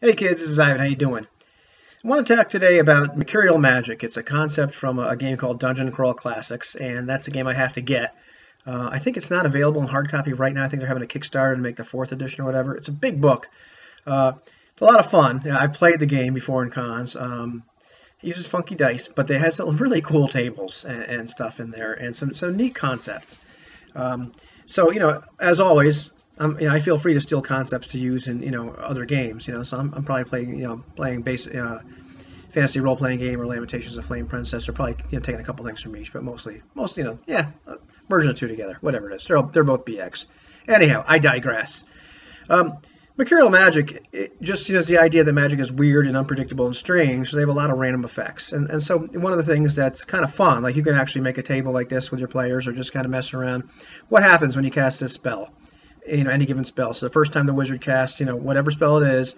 Hey kids, this is Ivan. How you doing? I want to talk today about Mercurial Magic. It's a concept from a game called Dungeon Crawl Classics, and that's a game I have to get. I think it's not available in hard copy right now. I think they're having a Kickstarter to make the 4th edition or whatever. It's a big book. It's a lot of fun. I've played the game before in cons. It uses funky dice, but they have some really cool tables and stuff in there, and some neat concepts. So as always, I feel free to steal concepts to use in other games. So I'm probably playing basic fantasy role playing game or Lamentations of Flame Princess, or probably taking a couple things from each, but mostly merging the two together, whatever it is. They're both BX. Anyhow, I digress. Mercurial Magic, it just the idea that magic is weird and unpredictable and strange. So they have a lot of random effects, and so one of the things that's kind of fun, like you can actually make a table like this with your players, or just kind of mess around. What happens when you cast this spell? Any given spell. So the first time the wizard casts, whatever spell it is,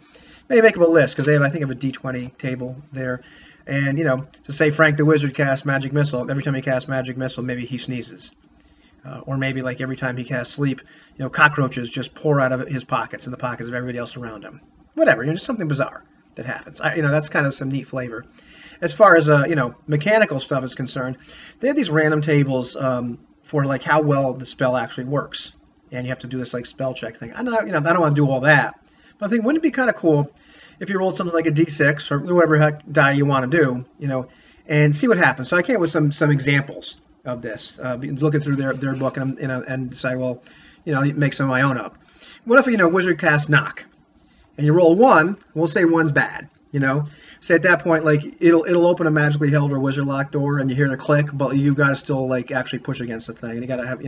maybe make up a list, because they have, I think, a D20 table there. And, to say Frank the wizard casts Magic Missile, every time he casts Magic Missile, maybe he sneezes. Or maybe, like, every time he casts Sleep, cockroaches just pour out of his pockets and the pockets of everybody else around him. Whatever, just something bizarre that happens. That's kind of some neat flavor. As far as, mechanical stuff is concerned, they have these random tables for, like, how well the spell actually works. And you have to do this like spell check thing. I don't want to do all that, but I think wouldn't it be kind of cool if you rolled something like a D6 or whatever heck die you want to do, and see what happens. So I came with some examples of this, looking through their book and decide, well, make some of my own up. What if wizard casts knock, and you roll 1? We'll say 1's bad, So at that point, like it'll open a magically held or wizard lock door, and you hear the click, but you got to still like actually push against the thing, and you got to have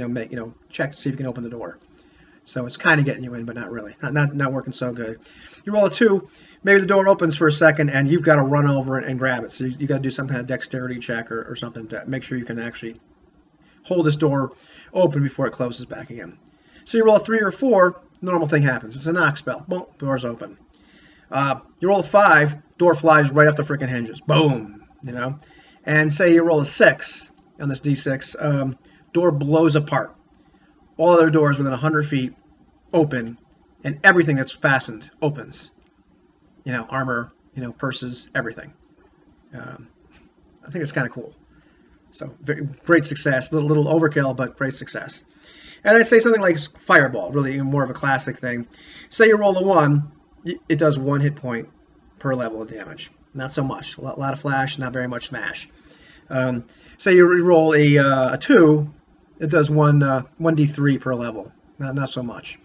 check to see if you can open the door. So it's kind of getting you in, but not really, not working so good. You roll a 2, maybe the door opens for a second, and you've got to run over and grab it. So you got to do some kind of dexterity check or something to make sure you can actually hold this door open before it closes back again. So you roll a 3 or 4, normal thing happens. It's a knock spell. Boom, door's open. You roll a 5, door flies right off the freaking hinges. Boom, And say you roll a 6 on this D6, door blows apart. All other doors within 100 feet open, and everything that's fastened opens. Armor, purses, everything. I think it's kind of cool. So great success. Little overkill, but great success. And I'd say something like Fireball, really more of a classic thing. Say you roll a 1. It does 1 hit point per level of damage. Not so much. A lot of flash, not very much smash. Say you roll a 2, it does 1d3 per level. Not so much.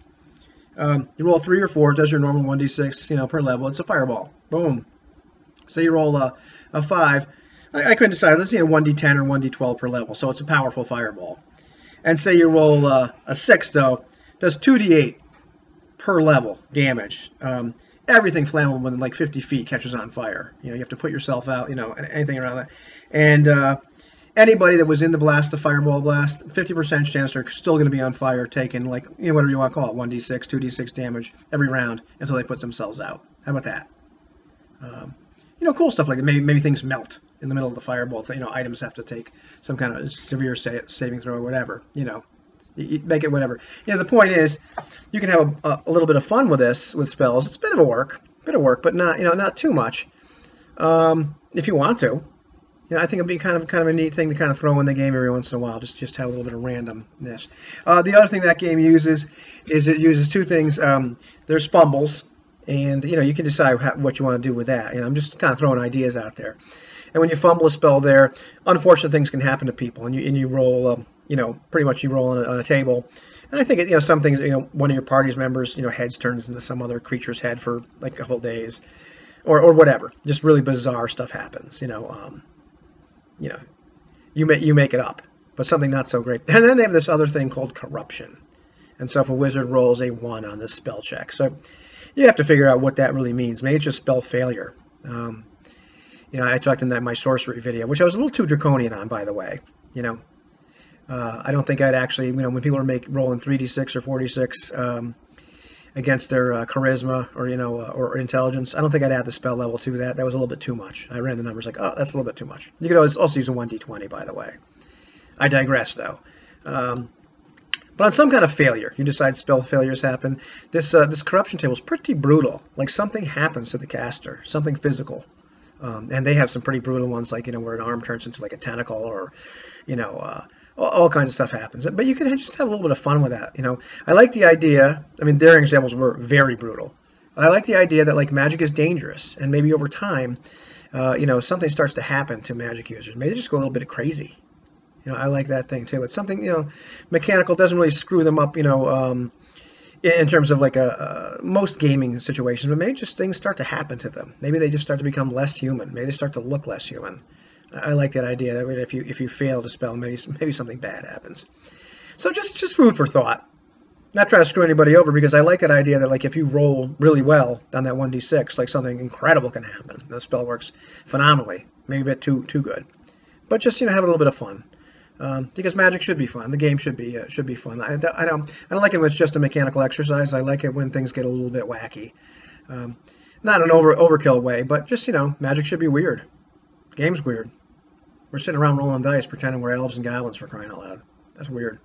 You roll a 3 or 4, it does your normal 1d6 per level. It's a fireball. Boom. Say you roll a 5. I couldn't decide. Let's see, a 1d10 or 1d12 per level. So it's a powerful fireball. And say you roll a 6, though, it does 2d8 per level damage. Everything flammable within like 50 feet catches on fire. You have to put yourself out, anything around that. And anybody that was in the blast, the fireball blast, 50% chance they're still going to be on fire, taking like, whatever you want to call it, 1d6, 2d6 damage every round until they put themselves out. How about that? Cool stuff like that. Maybe things melt in the middle of the fireball. Items have to take some kind of severe saving throw or whatever. You make it whatever. The point is, you can have a little bit of fun with this, with spells. It's a bit of work, but not not too much. If you want to, I think it'd be kind of a neat thing to kind of throw in the game every once in a while. Just have a little bit of randomness. The other thing that game uses is it uses 2 things. There's fumbles, and you can decide what you want to do with that. I'm just kind of throwing ideas out there. And when you fumble a spell there, unfortunate things can happen to people, and you roll. Pretty much you roll on a table. And I think, some things, one of your party's members, heads turns into some other creature's head for like a couple of days or whatever. Just really bizarre stuff happens, you make it up, but something not so great. And then they have this other thing called corruption. And so if a wizard rolls a 1 on this spell check, so you have to figure out what that really means. Maybe it's just spell failure. I talked in my sorcery video, which I was a little too draconian on, by the way, I don't think I'd actually, when people are rolling 3d6 or 4d6 against their charisma or, or intelligence, I don't think I'd add the spell level to that. That was a little bit too much. I ran the numbers like, oh, that's a little bit too much. You could also use a 1d20, by the way. I digress, though. But on some kind of failure, you decide spell failures happen. This corruption table is pretty brutal. Like something happens to the caster, something physical. And they have some pretty brutal ones, like, where an arm turns into like a tentacle, or, all kinds of stuff happens. But you can just have a little bit of fun with that. I like the idea. I mean, their examples were very brutal. But I like the idea that like magic is dangerous, and maybe over time, something starts to happen to magic users. Maybe they just go a little bit crazy. I like that thing too. It's something, mechanical, doesn't really screw them up, in terms of like most gaming situations, but maybe just things start to happen to them. Maybe they just start to become less human. Maybe they start to look less human. I like that idea that if you fail to spell, maybe something bad happens. So just food for thought. Not trying to screw anybody over, because I like that idea that like if you roll really well on that 1d6, like something incredible can happen. The spell works phenomenally, maybe a bit too good, but just have a little bit of fun. Because magic should be fun. The game should be fun. I don't like it when it's just a mechanical exercise. I like it when things get a little bit wacky. Not in an overkill way, but just magic should be weird. The game's weird. We're sitting around rolling dice, pretending we're elves and goblins, for crying out loud. That's weird.